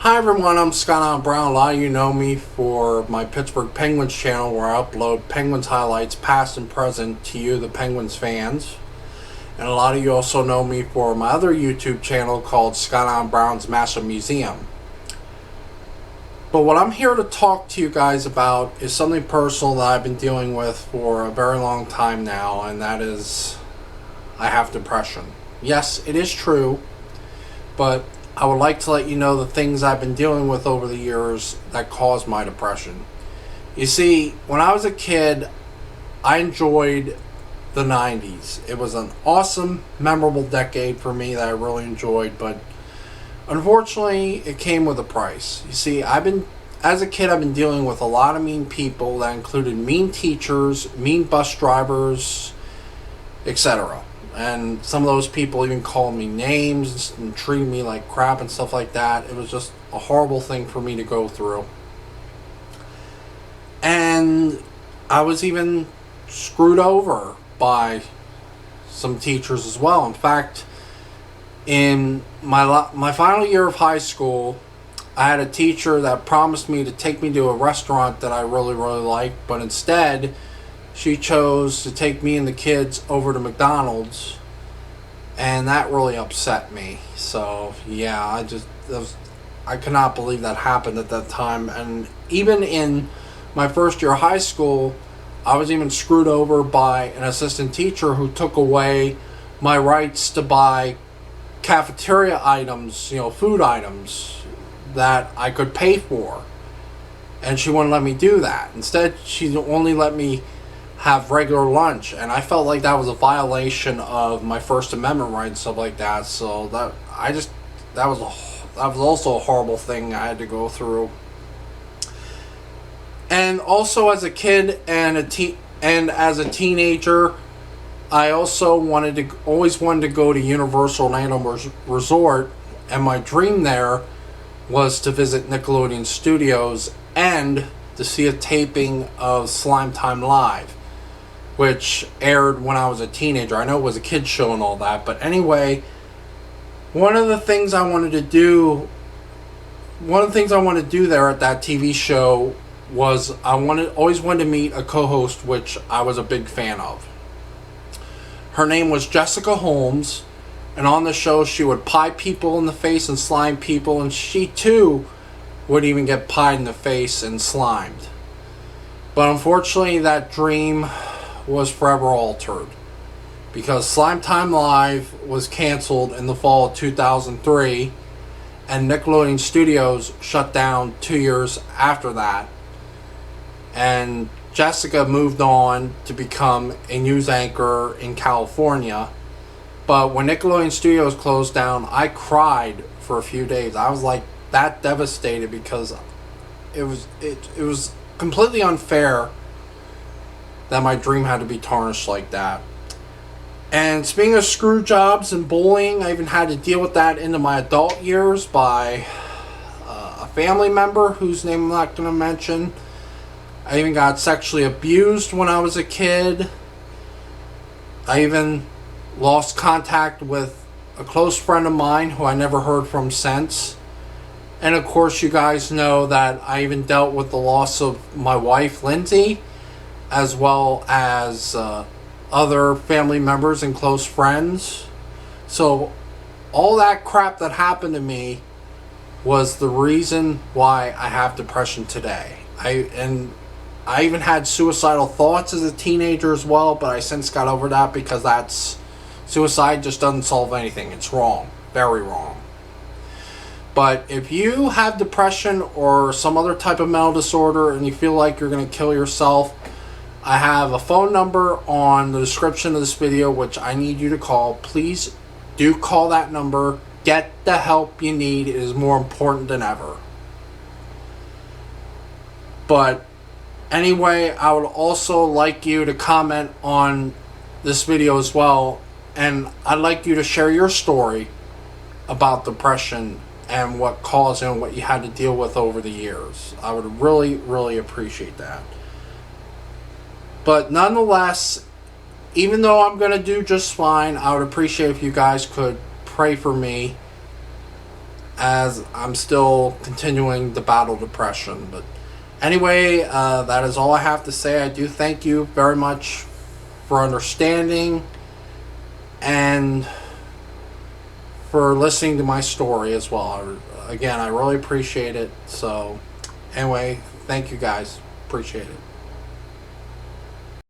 Hi everyone, I'm Scott Brown. A lot of you know me for my Pittsburgh Penguins channel where I upload Penguins highlights past and present to you, the Penguins fans. And a lot of you also know me for my other YouTube channel called Scott Brown's Massive Museum. But what I'm here to talk to you guys about is something personal that I've been dealing with for a very long time now, and that is I have depression. Yes, it is true, but I would like to let you know the things I've been dealing with over the years that caused my depression. You see, when I was a kid, I enjoyed the 90s. It was an awesome, memorable decade for me that I really enjoyed, but unfortunately, it came with a price. You see, as a kid, I've been dealing with a lot of mean people that included mean teachers, mean bus drivers, etc. And some of those people even called me names and treated me like crap and stuff like that. It was just a horrible thing for me to go through. And I was even screwed over by some teachers as well. In fact, in my final year of high school, I had a teacher that promised me to take me to a restaurant that I really, really liked, but instead she chose to take me and the kids over to McDonald's, and that really upset me. So yeah, I could not believe that happened at that time. And even in my first year of high school, I was even screwed over by an assistant teacher who took away my rights to buy cafeteria items, food items that I could pay for, and she wouldn't let me do that. Instead, she only let me have regular lunch, and I felt like that was a violation of my First Amendment rights and stuff like that. So that was also a horrible thing I had to go through. And also as a kid and as a teenager, I also always wanted to go to Universal Orlando Resort, and my dream there was to visit Nickelodeon Studios and to see a taping of Slime Time Live, which aired when I was a teenager. I know it was a kid's show and all that, but anyway, one of the things I wanted to do there at that TV show was always wanted to meet a co-host, which I was a big fan of. Her name was Jessica Holmes, and on the show she would pie people in the face and slime people, and she too would even get pied in the face and slimed. But unfortunately, that dream was forever altered because Slime Time Live was canceled in the fall of 2003, and Nickelodeon Studios shut down 2 years after that, and Jessica moved on to become a news anchor in California. But when Nickelodeon Studios closed down, I cried for a few days. I was like that devastated because it was completely unfair that my dream had to be tarnished like that. And speaking of screw jobs and bullying, I even had to deal with that into my adult years by a family member whose name I'm not going to mention. I even got sexually abused when I was a kid. I even lost contact with a close friend of mine who I never heard from since. And of course, you guys know that I even dealt with the loss of my wife, Lindsay, as well as other family members and close friends. So all that crap that happened to me was the reason why I have depression today. I even had suicidal thoughts as a teenager as well, but I since got over that because suicide just doesn't solve anything. It's wrong. Very wrong. But if you have depression or some other type of mental disorder and you feel like you're going to kill yourself, I have a phone number on the description of this video which I need you to call. Please do call that number. Get the help you need. It is more important than ever. But anyway, I would also like you to comment on this video as well, and I'd like you to share your story about depression and what caused it and what you had to deal with over the years. I would really, really appreciate that. But nonetheless, even though I'm going to do just fine, I would appreciate if you guys could pray for me as I'm still continuing to battle depression. But anyway, that is all I have to say. I do thank you very much for understanding and for listening to my story as well. Again, I really appreciate it. So, anyway, thank you guys. Appreciate it.